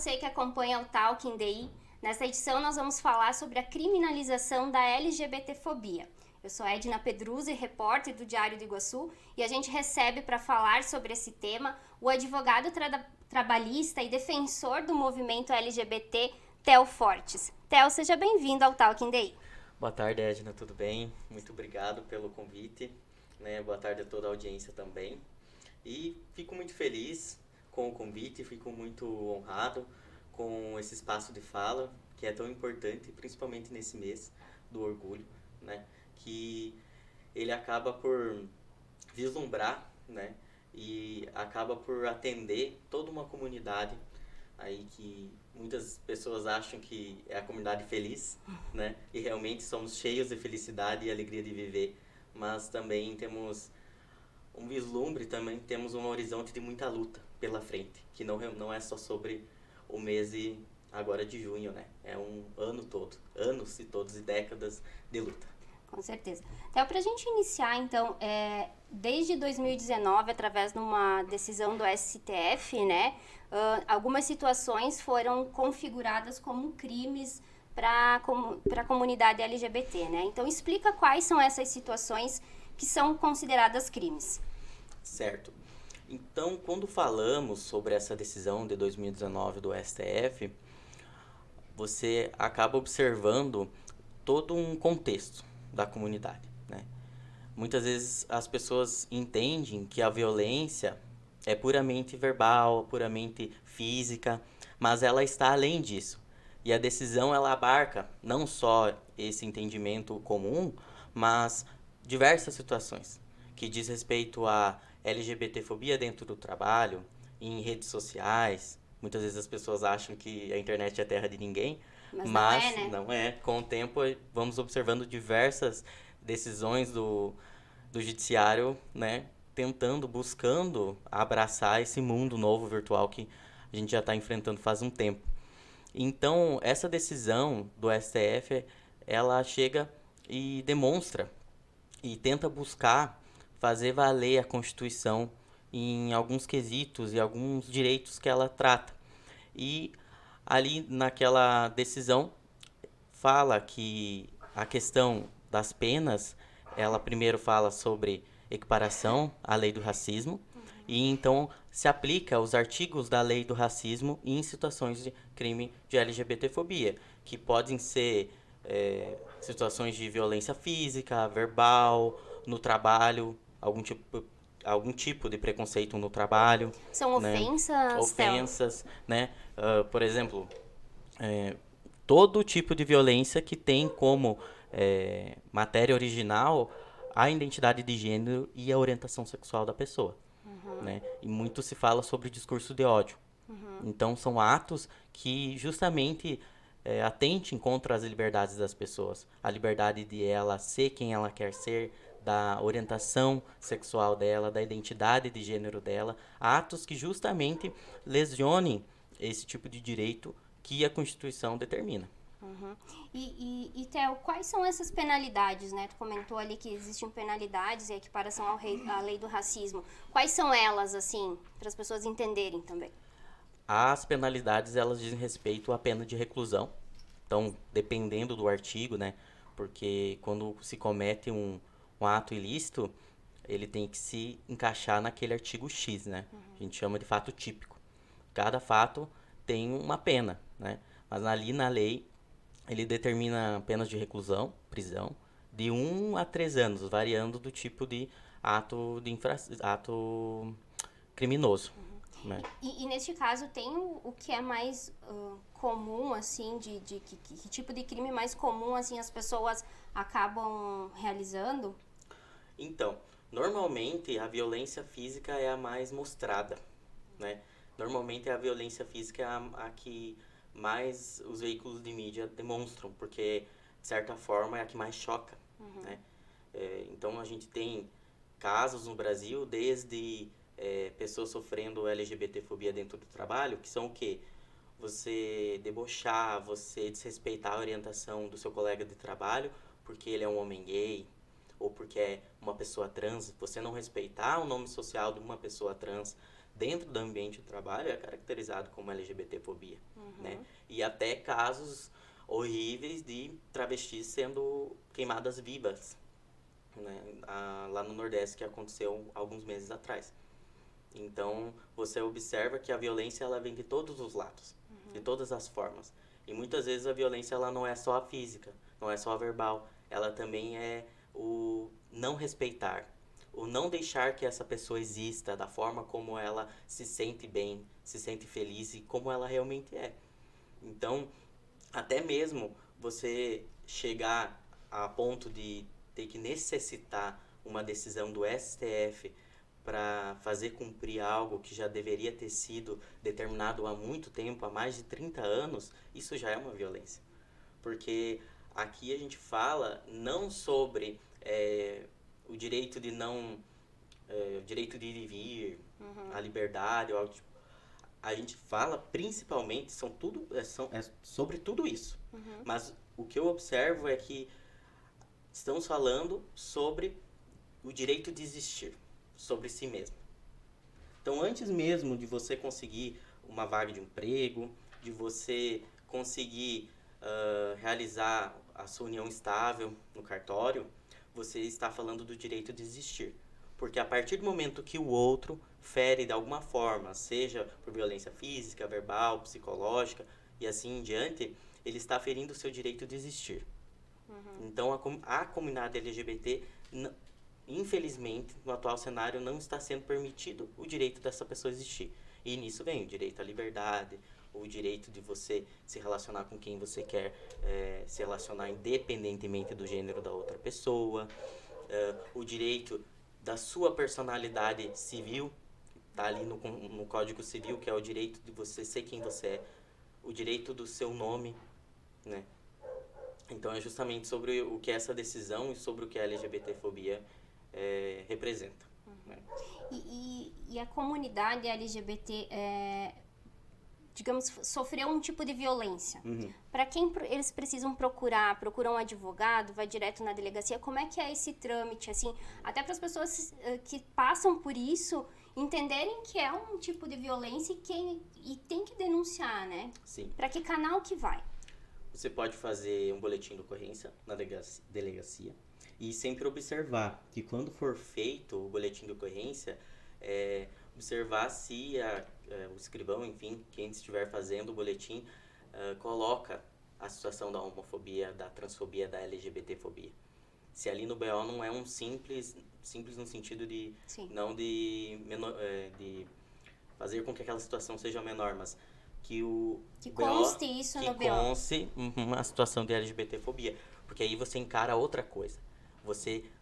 você que acompanha o Talking DI. Nessa edição nós vamos falar sobre a criminalização da LGBTfobia. Eu sou Edna Pedruzzi, repórter do Diário do Iguaçu, e a gente recebe para falar sobre esse tema o advogado trabalhista e defensor do movimento LGBT, Theo Fortes. Theo, seja bem-vindo ao Talking DI. Boa tarde, Edna, tudo bem? Muito obrigado pelo convite, né? Boa tarde a toda a audiência também. E fico muito feliz com o convite, fico muito honrado com esse espaço de fala, que é tão importante, principalmente nesse mês do orgulho, né? Que ele acaba por vislumbrar, né? E acaba por atender toda uma comunidade aí que muitas pessoas acham que é a comunidade feliz, né? E realmente somos cheios de felicidade e alegria de viver, mas também temos um vislumbre, também temos um horizonte de muita luta pela frente, que não é só sobre o mês agora de junho, né? É um ano todo, anos e todos e décadas de luta. Com certeza. Então, para a gente iniciar, então, desde 2019, através de uma decisão do STF, né, algumas situações foram configuradas como crimes para a comunidade LGBT, né? Então, explica quais são essas situações que são consideradas crimes. Certo. Então, quando falamos sobre essa decisão de 2019 do STF, você acaba observando todo um contexto da comunidade, né? Muitas vezes as pessoas entendem que a violência é puramente verbal, puramente física, mas ela está além disso. E a decisão ela abarca não só esse entendimento comum, mas diversas situações que diz respeito a LGBTfobia dentro do trabalho, em redes sociais. Muitas vezes as pessoas acham que a internet é terra de ninguém, mas não é. Com o tempo, vamos observando diversas decisões do judiciário, né, buscando abraçar esse mundo novo virtual que a gente já está enfrentando faz um tempo. Então, essa decisão do STF, ela chega e demonstra e tenta buscar fazer valer a Constituição em alguns quesitos e alguns direitos que ela trata. E ali naquela decisão fala que a questão das penas, ela primeiro fala sobre equiparação à lei do racismo, e então se aplica os artigos da lei do racismo em situações de crime de LGBTfobia, que podem ser situações de violência física, verbal, no trabalho, algum tipo de preconceito no trabalho. São né? ofensas, Ofensas, né? Por exemplo, todo tipo de violência que tem como matéria original a identidade de gênero e a orientação sexual da pessoa. Né? E muito se fala sobre discurso de ódio. Então, são atos que justamente atentem contra as liberdades das pessoas. A liberdade de ela ser quem ela quer ser, da orientação sexual dela, da identidade de gênero dela. Atos que justamente lesionem esse tipo de direito que a Constituição determina. E Theo, quais são essas penalidades, né? Tu comentou ali que existem penalidades e equiparação à lei do racismo. Quais são elas, assim, para as pessoas entenderem também? As penalidades, elas dizem respeito à pena de reclusão. Então, dependendo do artigo, né? Porque quando se comete um ato ilícito, ele tem que se encaixar naquele artigo X, né? A gente chama de fato típico. Cada fato tem uma pena, né? Mas ali na lei, ele determina penas de reclusão, prisão, de 1 a 3 anos, variando do tipo de ato criminoso. Né? E neste caso, tem o que é mais comum, assim, que tipo de crime mais comum, assim, as pessoas acabam realizando? Então, normalmente a violência física é a mais mostrada, né? Normalmente a violência física é a que mais os veículos de mídia demonstram, porque, de certa forma, é a que mais choca, né? Então, a gente tem casos no Brasil, desde pessoas sofrendo LGBTfobia dentro do trabalho, que são o quê? Você debochar, você desrespeitar a orientação do seu colega de trabalho, porque ele é um homem gay, ou porque é uma pessoa trans, você não respeitar o nome social de uma pessoa trans, dentro do ambiente de trabalho é caracterizado como LGBTfobia, né? E até casos horríveis de travestis sendo queimadas vivas, né? Lá no Nordeste, que aconteceu alguns meses atrás. Então, você observa que a violência ela vem de todos os lados, de todas as formas. E muitas vezes a violência ela não é só a física, não é só a verbal, ela também é o não respeitar, o não deixar que essa pessoa exista da forma como ela se sente bem, se sente feliz e como ela realmente é. Então, até mesmo você chegar a ponto de ter que necessitar uma decisão do STF para fazer cumprir algo que já deveria ter sido determinado há muito tempo, há mais de 30 anos, isso já é uma violência. Porque aqui a gente fala não sobre o direito de não... o direito de ir e vir, a liberdade, ou algo tipo. A gente fala principalmente, é sobre tudo isso. Mas o que eu observo é que estamos falando sobre o direito de existir, sobre si mesmo. Então, antes mesmo de você conseguir uma vaga de emprego, de você conseguir realizar a sua união estável no cartório, você está falando do direito de existir. Porque a partir do momento que o outro fere de alguma forma, seja por violência física, verbal, psicológica e assim em diante, ele está ferindo o seu direito de existir. Então, a comunidade LGBT, infelizmente, no atual cenário, não está sendo permitido o direito dessa pessoa existir. E nisso vem o direito à liberdade, o direito de você se relacionar com quem você quer se relacionar independentemente do gênero da outra pessoa, o direito da sua personalidade civil, tá ali no Código Civil, que é o direito de você ser quem você é, o direito do seu nome, né? Então é justamente sobre o que é essa decisão e sobre o que a LGBTfobia representa. Né? E a comunidade LGBT, digamos, sofreu um tipo de violência. Para quem eles precisam procuram um advogado, vai direto na delegacia, como é que é esse trâmite, assim, até para as pessoas que passam por isso entenderem que é um tipo de violência e tem que denunciar, né? Sim. Para que canal que vai? Você pode fazer um boletim de ocorrência na delegacia e sempre observar que quando for feito o boletim de ocorrência, observar se o escrivão, enfim, quem estiver fazendo o boletim, coloca a situação da homofobia, da transfobia, da LGBTfobia. Se ali no BO não é um simples no sentido de Sim. não de fazer com que aquela situação seja menor, mas que conste isso no BO. Que conste a situação de LGBTfobia. Porque aí você encara outra coisa.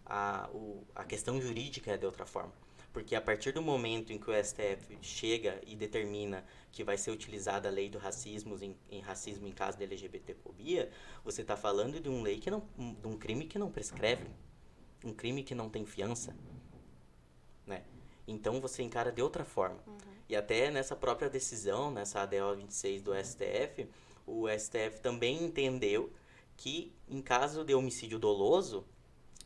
A questão jurídica é de outra forma. Porque a partir do momento em que o STF chega e determina que vai ser utilizada a lei do racismo em racismo em caso de LGBTfobia, você está falando de de um crime que não prescreve. Um crime que não tem fiança. Né? Então você encara de outra forma. E até nessa própria decisão, nessa ADO 26 do STF, o STF também entendeu que em caso de homicídio doloso,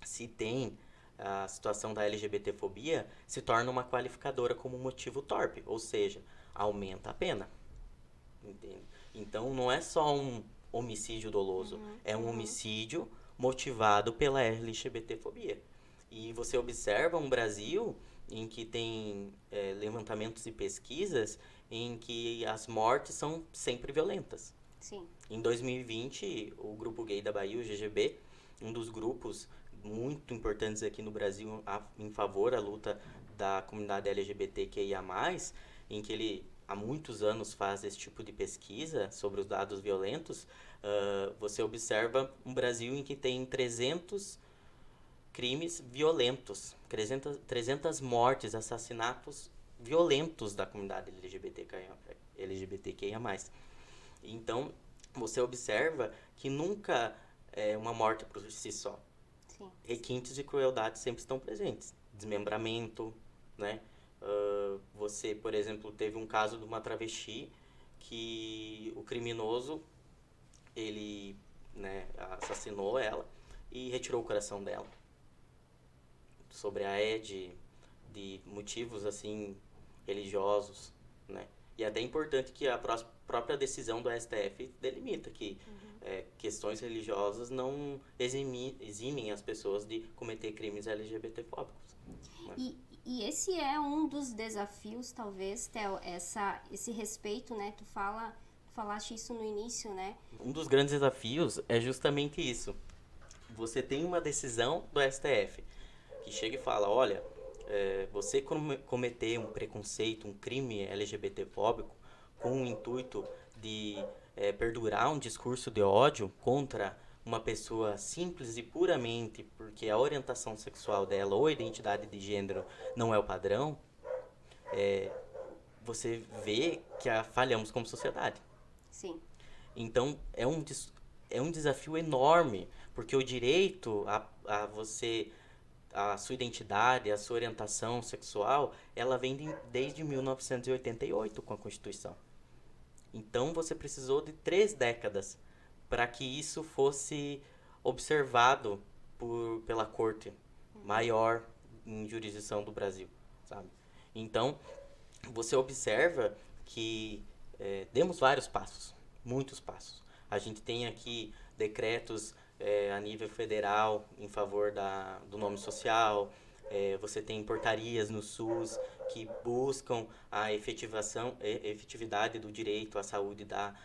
se tem a situação da LGBTfobia, se torna uma qualificadora como motivo torpe, ou seja, aumenta a pena. Entende? Então não é só um homicídio doloso, é um homicídio motivado pela LGBTfobia. E você observa um Brasil em que tem levantamentos e pesquisas em que as mortes são sempre violentas. Sim. Em 2020, o Grupo Gay da Bahia, o GGB, um dos grupos muito importantes aqui no Brasil em favor da luta da comunidade LGBTQIA+, em que ele há muitos anos faz esse tipo de pesquisa sobre os dados violentos, você observa um Brasil em que tem 300 crimes violentos, 300 mortes, assassinatos violentos da comunidade LGBTQIA+. Então, você observa que nunca é uma morte por si só. Sim. Requintes de crueldade sempre estão presentes. Desmembramento, né? Você, por exemplo, teve um caso de uma travesti que o criminoso, ele, né, assassinou ela e retirou o coração dela. Sobre a de motivos, assim, religiosos, né? E é até importante que a própria decisão do STF delimita que questões religiosas não eximem as pessoas de cometer crimes LGBTfóbicos. Né? E esse é um dos desafios, talvez, Theo, esse respeito, né? Tu falaste isso no início, né? Um dos grandes desafios é justamente isso. Você tem uma decisão do STF que chega e fala, olha, você cometer um preconceito, um crime LGBTfóbico com o intuito de perdurar um discurso de ódio contra uma pessoa simples e puramente porque a orientação sexual dela ou a identidade de gênero não é o padrão, você vê que falhamos como sociedade. Sim. Então, é um desafio enorme, porque o direito a você, a sua identidade, a sua orientação sexual, ela vem desde 1988 com a Constituição. Então, você precisou de 3 décadas para que isso fosse observado pela Corte maior em jurisdição do Brasil, sabe? Então, você observa que demos vários passos, muitos passos. A gente tem aqui decretos a nível federal em favor do nome social, você tem portarias no SUS que buscam a efetividade do direito à saúde da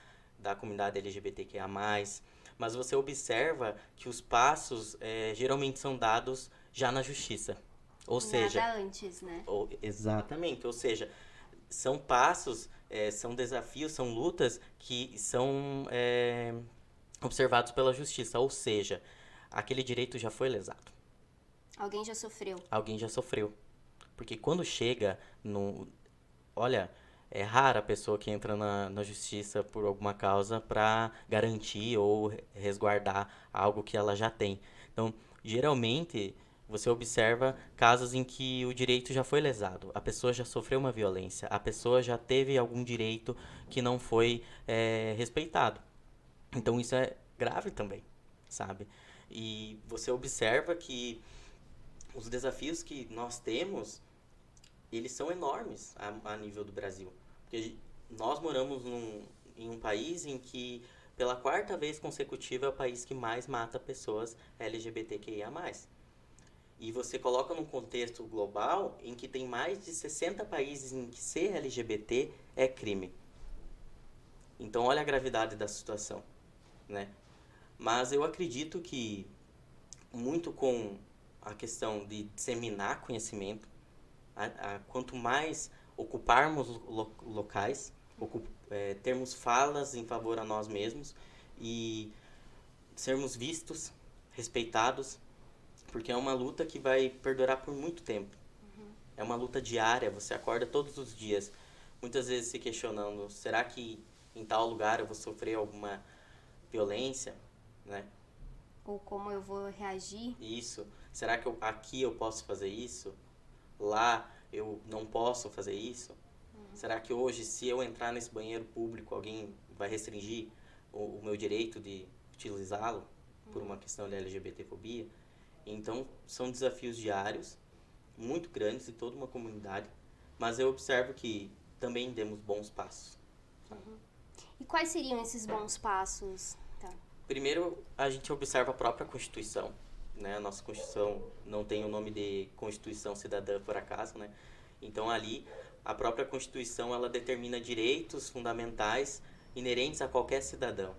comunidade LGBTQIA+. Mas você observa que os passos geralmente são dados já na justiça. Ou seja, nada antes, né? Exatamente, ou seja, são passos, são desafios, são lutas que são observados pela justiça, ou seja, aquele direito já foi lesado. Alguém já sofreu. Alguém já sofreu. Porque quando chega no... Olha, é rara a pessoa que entra na justiça por alguma causa para garantir ou resguardar algo que ela já tem. Então, geralmente, você observa casos em que o direito já foi lesado. A pessoa já sofreu uma violência. A pessoa já teve algum direito que não foi respeitado. Então, isso é grave também, sabe? E você observa que os desafios que nós temos, eles são enormes a nível do Brasil. Porque nós moramos em um país em que, pela 4ª vez consecutiva, é o país que mais mata pessoas LGBTQIA+. E você coloca num contexto global em que tem mais de 60 países em que ser LGBT é crime. Então, olha a gravidade da situação, né? Mas eu acredito que, muito com a questão de disseminar conhecimento, quanto mais ocuparmos locais, termos falas em favor a nós mesmos e sermos vistos, respeitados, porque é uma luta que vai perdurar por muito tempo. É uma luta diária, você acorda todos os dias, muitas vezes se questionando, será que em tal lugar eu vou sofrer alguma violência, né? Ou como eu vou reagir. Isso. Será que aqui eu posso fazer isso? Lá eu não posso fazer isso? Será que hoje, se eu entrar nesse banheiro público, alguém vai restringir o meu direito de utilizá-lo por uma questão de LGBTfobia? Então, são desafios diários, muito grandes de toda uma comunidade, mas eu observo que também demos bons passos. E quais seriam esses bons passos? Tá. Primeiro, a gente observa a própria Constituição, né? A nossa Constituição não tem o nome de Constituição Cidadã por acaso, né? Então, ali, a própria Constituição, ela determina direitos fundamentais inerentes a qualquer cidadão,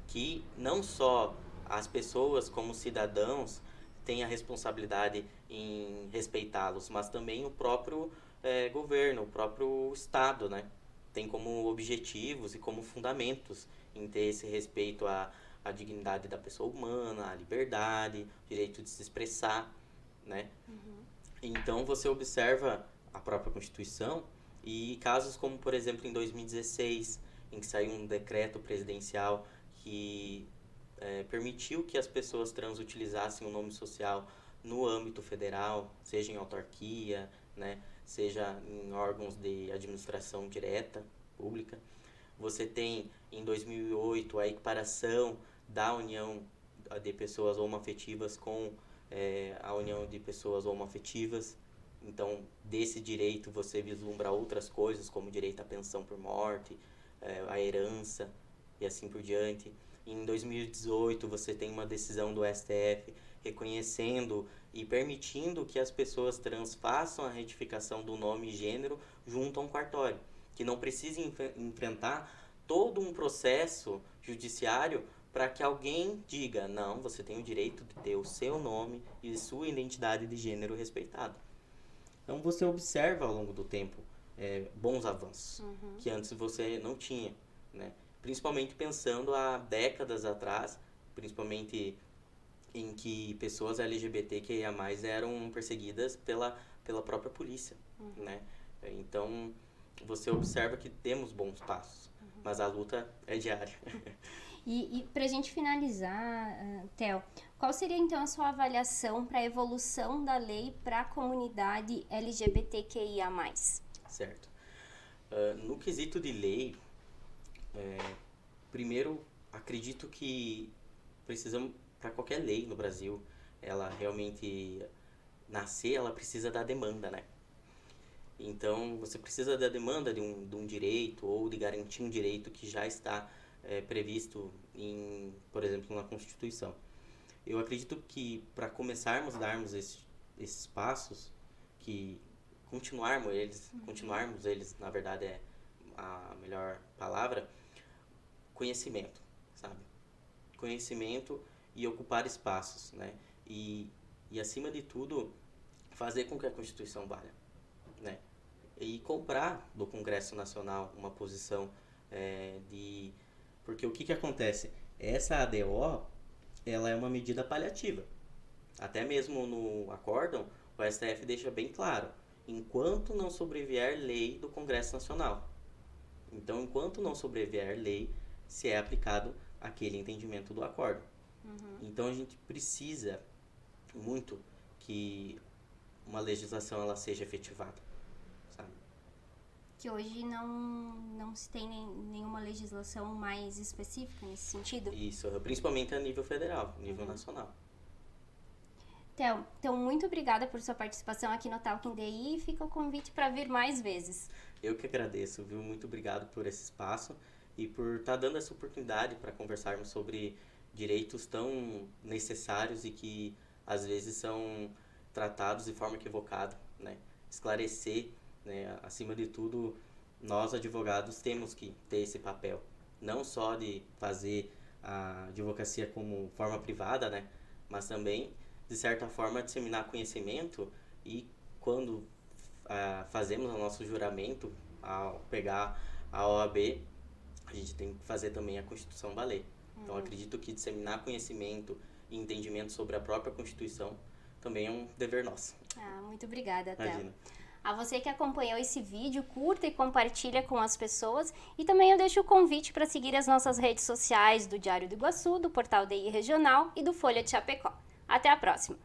que não só as pessoas como cidadãos têm a responsabilidade em respeitá-los, mas também o próprio governo, o próprio Estado, né? Tem como objetivos e como fundamentos em ter esse respeito à dignidade da pessoa humana, à liberdade, direito de se expressar, né? Então, você observa a própria Constituição e casos como, por exemplo, em 2016, em que saiu um decreto presidencial que permitiu que as pessoas trans utilizassem o nome social no âmbito federal, seja em autarquia, né, seja em órgãos de administração direta, pública. Você tem, em 2008, a equiparação da união de pessoas homoafetivas com a união de pessoas homoafetivas, Então, desse direito você vislumbra outras coisas, como direito à pensão por morte, a herança e assim por diante. Em 2018, você tem uma decisão do STF reconhecendo e permitindo que as pessoas trans façam a retificação do nome e gênero junto a um cartório, que não precise enfrentar todo um processo judiciário para que alguém diga, não, você tem o direito de ter o seu nome e sua identidade de gênero respeitado. Então você observa ao longo do tempo bons avanços, que antes você não tinha, né? Principalmente pensando há décadas atrás, principalmente em que pessoas LGBTQIA+, eram perseguidas pela própria polícia, né? Então, você observa que temos bons passos, mas a luta é diária. E para a gente finalizar, Theo, qual seria então a sua avaliação para a evolução da lei para a comunidade LGBTQIA+. Certo. No quesito de lei, primeiro, acredito que precisamos, para qualquer lei no Brasil, ela realmente nascer, ela precisa da demanda, né? Então, você precisa da demanda de um direito ou de garantir um direito que já está previsto, por exemplo, na Constituição. Eu acredito que para começarmos a darmos esses passos, que continuarmos eles, na verdade é a melhor palavra, conhecimento, sabe? Conhecimento e ocupar espaços, né? E acima de tudo, fazer com que a Constituição valha, né? E cobrar do Congresso Nacional uma posição porque o que acontece? Essa ADO, ela é uma medida paliativa. Até mesmo no acórdão, o STF deixa bem claro, enquanto não sobrevier lei do Congresso Nacional. Então, enquanto não sobrevier lei, se é aplicado aquele entendimento do acórdão. Então, a gente precisa muito que uma legislação ela seja efetivada, sabe? Que hoje não se tem nenhuma legislação mais específica nesse sentido? Isso, principalmente a nível federal, nível nacional. Theo, então muito obrigada por sua participação aqui no Talking DI e fica o convite para vir mais vezes. Eu que agradeço, viu? Muito obrigado por esse espaço e por estar dando essa oportunidade para conversarmos sobre direitos tão necessários e que às vezes são tratados de forma equivocada, né? Esclarecer, né? Acima de tudo, nós advogados temos que ter esse papel, não só de fazer a advocacia como forma privada, né? Mas também, de certa forma, disseminar conhecimento e quando fazemos o nosso juramento, ao pegar a OAB, a gente tem que fazer também a Constituição valer. Então, acredito que disseminar conhecimento e entendimento sobre a própria Constituição também é um dever nosso. Muito obrigada, Theo. Imagina. A você que acompanhou esse vídeo, curta e compartilha com as pessoas. E também eu deixo o convite para seguir as nossas redes sociais do Diário do Iguaçu, do Portal DI Regional e do Folha de Chapecó. Até a próxima!